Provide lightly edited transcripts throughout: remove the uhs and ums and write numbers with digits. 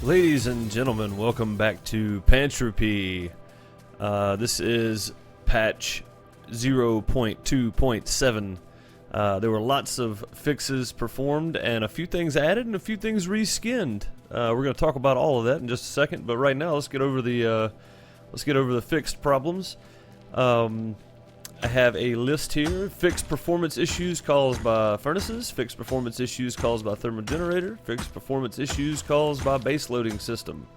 Ladies and gentlemen, welcome back to Pantropy. This is patch 0.2.7. There were lots of fixes performed and a few things added and a few things reskinned. We're going to talk about all of that in just a second, but right now let's get over the fixed problems. I have a list here: fixed performance issues caused by furnaces, fixed performance issues caused by thermal generator, fixed performance issues caused by base loading system.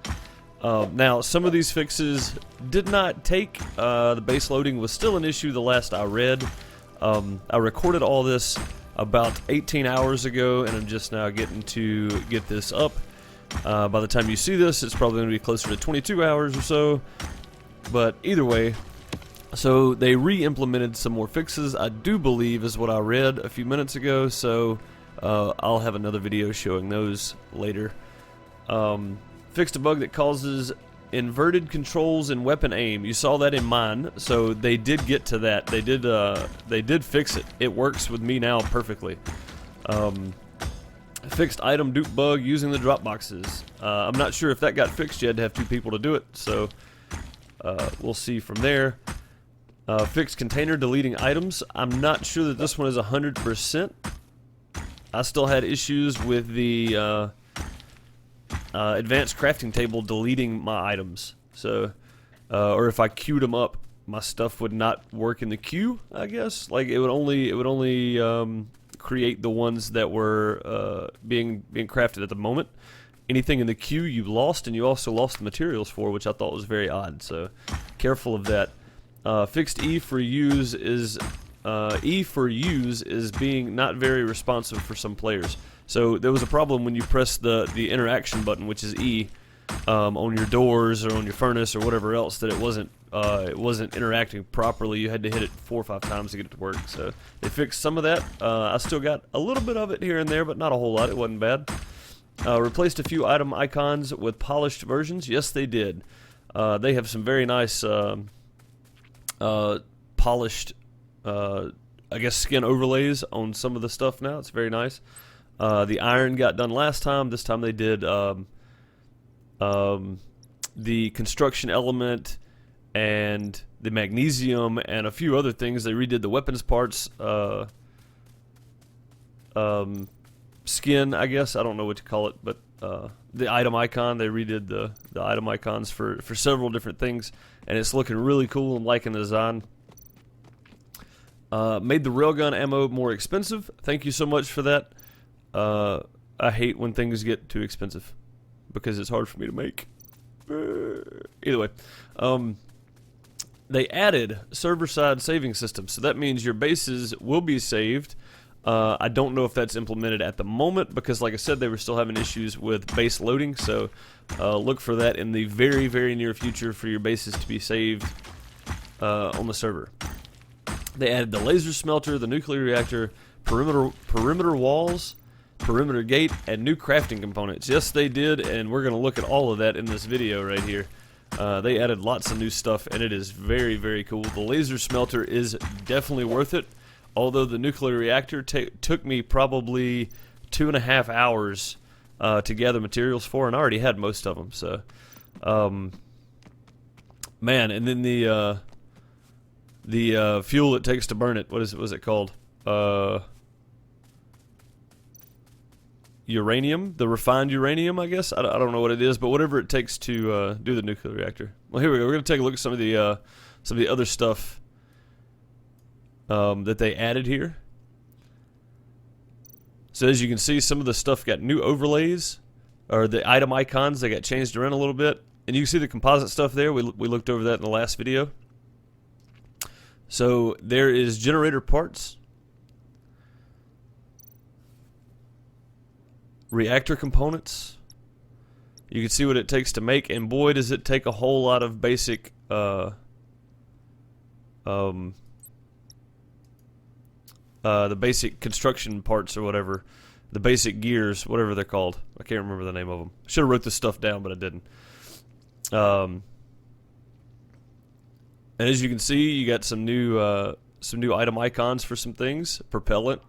Now, some of these fixes did not take. The base loading was still an issue the last I read. I recorded all this about 18 hours ago, and I'm just now getting to get this up. By the time you see this, it's probably going to be closer to 22 hours or so. But either way, so they re-implemented some more fixes, I do believe, is what I read a few minutes ago, so I'll have another video showing those later. Fixed a bug that causes inverted controls in weapon aim. You saw that in mine, so they did get to that. They did fix it. It works with me now perfectly. Fixed item dupe bug using the drop boxes. I'm not sure if that got fixed. You had to have two people to do it, so we'll see from there. Fixed container deleting items. I'm not sure that this one is 100%. I still had issues with the advanced crafting table deleting my items. So, or if I queued them up, my stuff would not work in the queue, I guess. Like it would only create the ones that were being crafted at the moment. Anything in the queue you lost, and you also lost the materials for, which I thought was very odd. So, careful of that. Fixed E for use is being not very responsive for some players. So there was a problem when you press the interaction button, which is E, on your doors or on your furnace or whatever else, that it wasn't interacting properly. You had to hit it 4 or 5 times to get it to work. So they fixed some of that. I still got a little bit of it here and there, but not a whole lot. It wasn't bad. Replaced a few item icons with polished versions. Yes, they did. They have some very nice polished, I guess, skin overlays on some of the stuff now. It's very nice. The iron got done last time. This time they did the construction element and the magnesium and a few other things. They redid the weapons parts skin, I guess. I don't know what to call it, but the item icon, they redid the item icons for several different things, and it's looking really cool. I'm liking the design. Made the railgun ammo more expensive. Thank you so much for that. I hate when things get too expensive because it's hard for me to make. Either way, they added server-side saving systems, so that means your bases will be saved. I don't know if that's implemented at the moment because, like I said, they were still having issues with base loading, so look for that in the very, very near future for your bases to be saved on the server. They added the laser smelter, the nuclear reactor, perimeter walls, perimeter gate, and new crafting components. Yes, they did, and we're going to look at all of that in this video right here. They added lots of new stuff, and it is very, very cool. The laser smelter is definitely worth it. Although the nuclear reactor took me probably 2.5 hours to gather materials for, and I already had most of them. So, man, and then the fuel it takes to burn it. What is it called? Uranium, the refined uranium, I guess. I don't know what it is, but whatever it takes to do the nuclear reactor. Well, here we go. We're gonna take a look at some of the other stuff that they added here. So as you can see, some of the stuff got new overlays, or the item icons, they got changed around a little bit. And you can see the composite stuff there. We looked over that in the last video. So there is generator parts, reactor components. You can see what it takes to make, and boy does it take a whole lot of basic the basic construction parts or whatever, the basic gears, whatever they're called. I can't remember the name of them. I should have wrote this stuff down, but I didn't. And as you can see, you got some new item icons for some things. Propellant,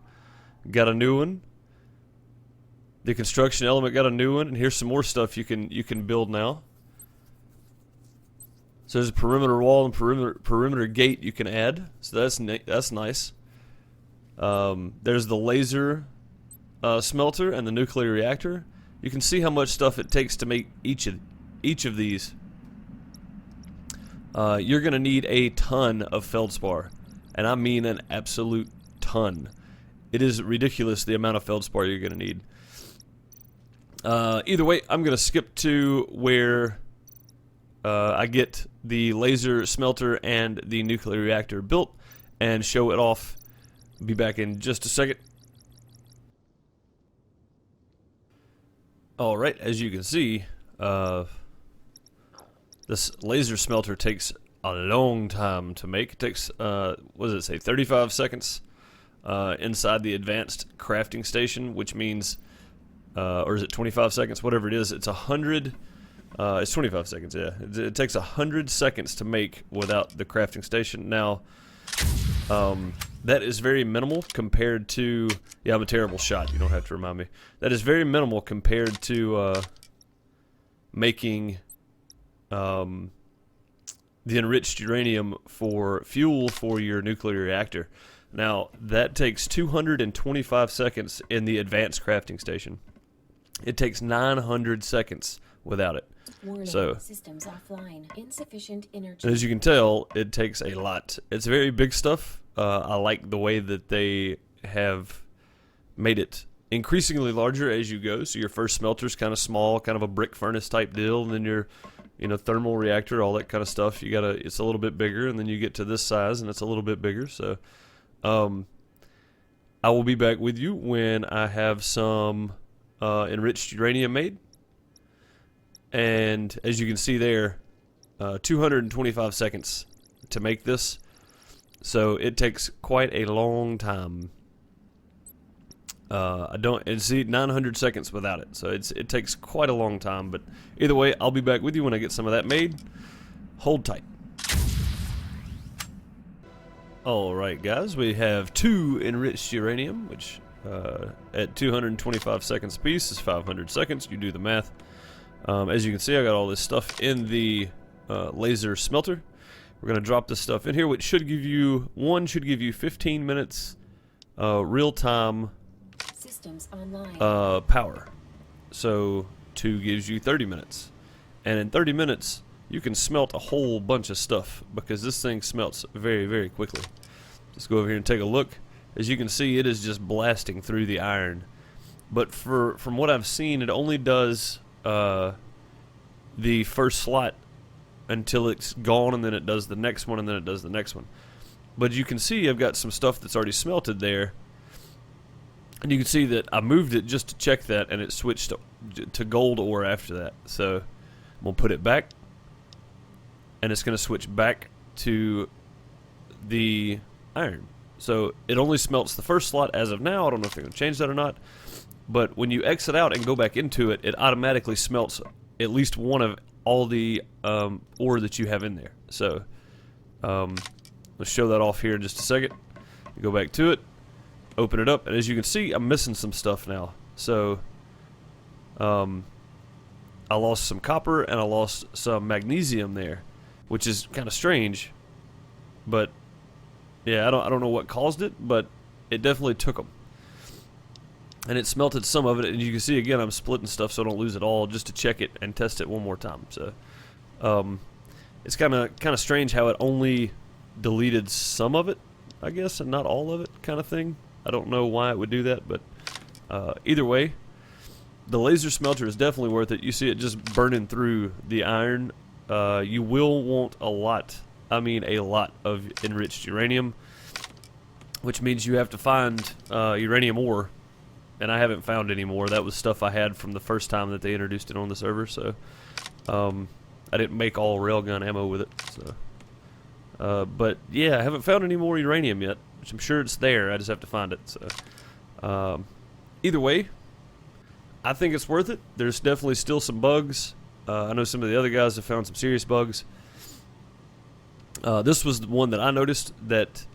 got a new one. The construction element got a new one, and here's some more stuff you can build now. So there's a perimeter wall and perimeter gate you can add. So that's nice. There's the laser smelter and the nuclear reactor. You can see how much stuff it takes to make each of these. You're gonna need a ton of feldspar, and I mean an absolute ton. It is ridiculous the amount of feldspar you're gonna need. Either way, I'm gonna skip to where I get the laser smelter and the nuclear reactor built and show it off. Be back in just a second. Alright, as you can see, this laser smelter takes a long time to make. It takes, what does it say, 35 seconds inside the advanced crafting station, which means, or is it 25 seconds? Whatever it is, it's 100. It's 25 seconds, yeah. It takes 100 seconds to make without the crafting station. Now, that is very minimal compared to... Yeah, I'm a terrible shot. You don't have to remind me. That is very minimal compared to making the enriched uranium for fuel for your nuclear reactor. Now, that takes 225 seconds in the advanced crafting station. It takes 900 seconds without it. Warning, so, systems offline. Insufficient energy. As you can tell, it takes a lot. It's very big stuff. I like the way that they have made it increasingly larger as you go. So your first smelter's kind of small, kind of a brick furnace type deal, and then your, thermal reactor, all that kind of stuff. It's a little bit bigger, and then you get to this size, and it's a little bit bigger. So, I will be back with you when I have some enriched uranium made. And as you can see there, 225 seconds to make this. So it takes quite a long time. And see 900 seconds without it. So it takes quite a long time. But either way, I'll be back with you when I get some of that made. Hold tight. Alright guys, we have 2 enriched uranium, which at 225 seconds apiece is 500 seconds. You do the math. As you can see, I got all this stuff in the laser smelter. We're going to drop this stuff in here, which should give you, 15 minutes real-time power. So 2 gives you 30 minutes. And in 30 minutes, you can smelt a whole bunch of stuff, because this thing smelts very, very quickly. Let's go over here and take a look. As you can see, it is just blasting through the iron. But from what I've seen, it only does... the first slot until it's gone, and then it does the next one, and then it does the next one. But you can see I've got some stuff that's already smelted there, and you can see that I moved it just to check that, and it switched to gold ore after that. So I'm gonna put it back, and it's gonna switch back to the iron. So it only smelts the first slot as of now. I don't know if they're gonna change that or not. But when you exit out and go back into it, it automatically smelts at least one of all the ore that you have in there. So let's show that off here in just a second. Go back to it, open it up, and as you can see, I'm missing some stuff now. So I lost some copper and I lost some magnesium there, which is kind of strange. But yeah, I don't know what caused it, but it definitely took them. And it smelted some of it, and you can see again I'm splitting stuff so I don't lose it all, just to check it and test it one more time. So it's kind of strange how it only deleted some of it, I guess, and not all of it, kind of thing. I don't know why it would do that, but either way, the laser smelter is definitely worth it. You see it just burning through the iron. You will want a lot, I mean a lot of enriched uranium, which means you have to find uranium ore. And I haven't found any more. That was stuff I had from the first time that they introduced it on the server. So I didn't make all railgun ammo with it. So, but yeah, I haven't found any more uranium yet, which I'm sure it's there. I just have to find it. So either way, I think it's worth it. There's definitely still some bugs. I know some of the other guys have found some serious bugs. This was the one that I noticed that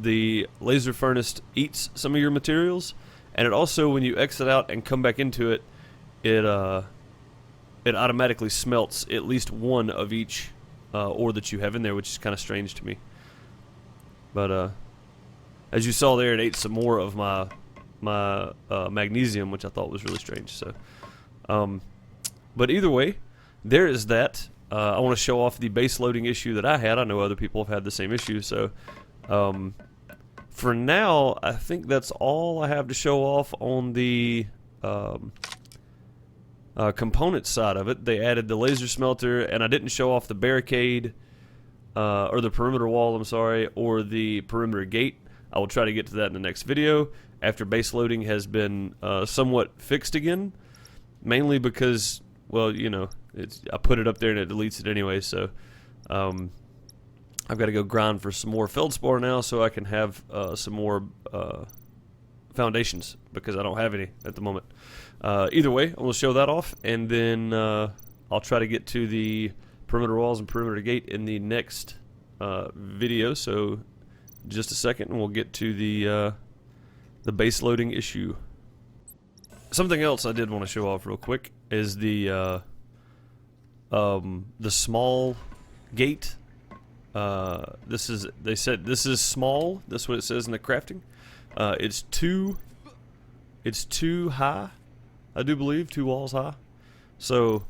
the laser furnace eats some of your materials, and it also, when you exit out and come back into it, it automatically smelts at least one of each ore that you have in there, which is kind of strange to me. But as you saw there, it ate some more of my magnesium, which I thought was really strange. So, but either way, there is that. I want to show off the base loading issue that I had. I know other people have had the same issue. So, for now, I think that's all I have to show off on the component side of it. They added the laser smelter, and I didn't show off the barricade, or the perimeter wall, I'm sorry, or the perimeter gate. I will try to get to that in the next video after base loading has been somewhat fixed again, mainly because, well, you know, I put it up there and it deletes it anyway, so I've got to go grind for some more feldspar now so I can have some more foundations, because I don't have any at the moment. Either way, I'm going to show that off, and then I'll try to get to the perimeter walls and perimeter gate in the next video. So just a second, and we'll get to the base loading issue. Something else I did want to show off real quick is the small gate. They said this is small. That's what it says in the crafting. It's too high, I do believe, 2 walls high. So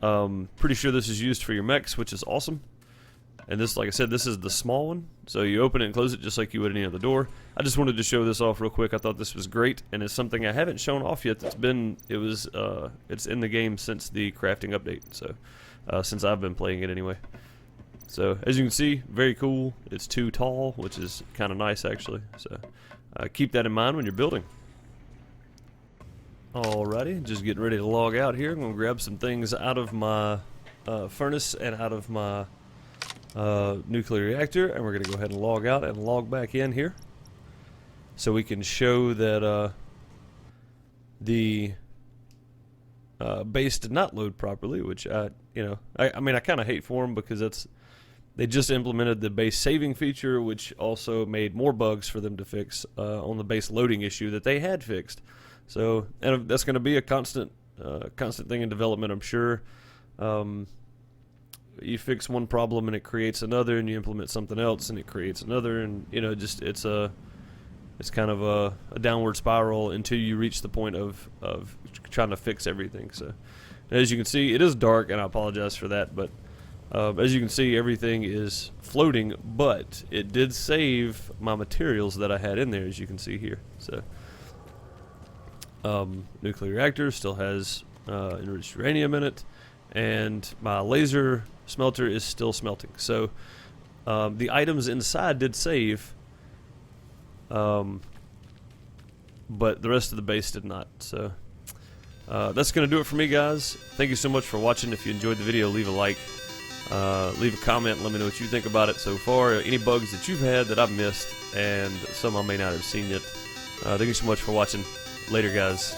pretty sure this is used for your mechs, which is awesome. And this, like I said, this is the small one. So you open it and close it just like you would any other door. I just wanted to show this off real quick. I thought this was great, and it's something I haven't shown off yet. It's in the game since the crafting update. So since I've been playing it anyway. So as you can see, very cool. It's too tall, which is kind of nice actually. So keep that in mind when you're building. Alrighty, just getting ready to log out here. I'm gonna grab some things out of my furnace and out of my nuclear reactor, and we're gonna go ahead and log out and log back in here, so we can show that the base did not load properly. Which I mean, I kind of hate for them, because they just implemented the base saving feature, which also made more bugs for them to fix on the base loading issue that they had fixed. So, and that's going to be a constant thing in development, I'm sure. You fix one problem and it creates another, and you implement something else and it creates another, and just it's kind of a downward spiral until you reach the point of trying to fix everything. So, as you can see, it is dark, and I apologize for that, but as you can see, everything is floating, but it did save my materials that I had in there, as you can see here. So, nuclear reactor still has enriched uranium in it, and my laser smelter is still smelting. So the items inside did save, but the rest of the base did not. So that's going to do it for me, guys. Thank you so much for watching. If you enjoyed the video, leave a like, leave a comment, let me know what you think about it so far, any bugs that you've had that I've missed, and some I may not have seen yet. Thank you so much for watching. Later, guys.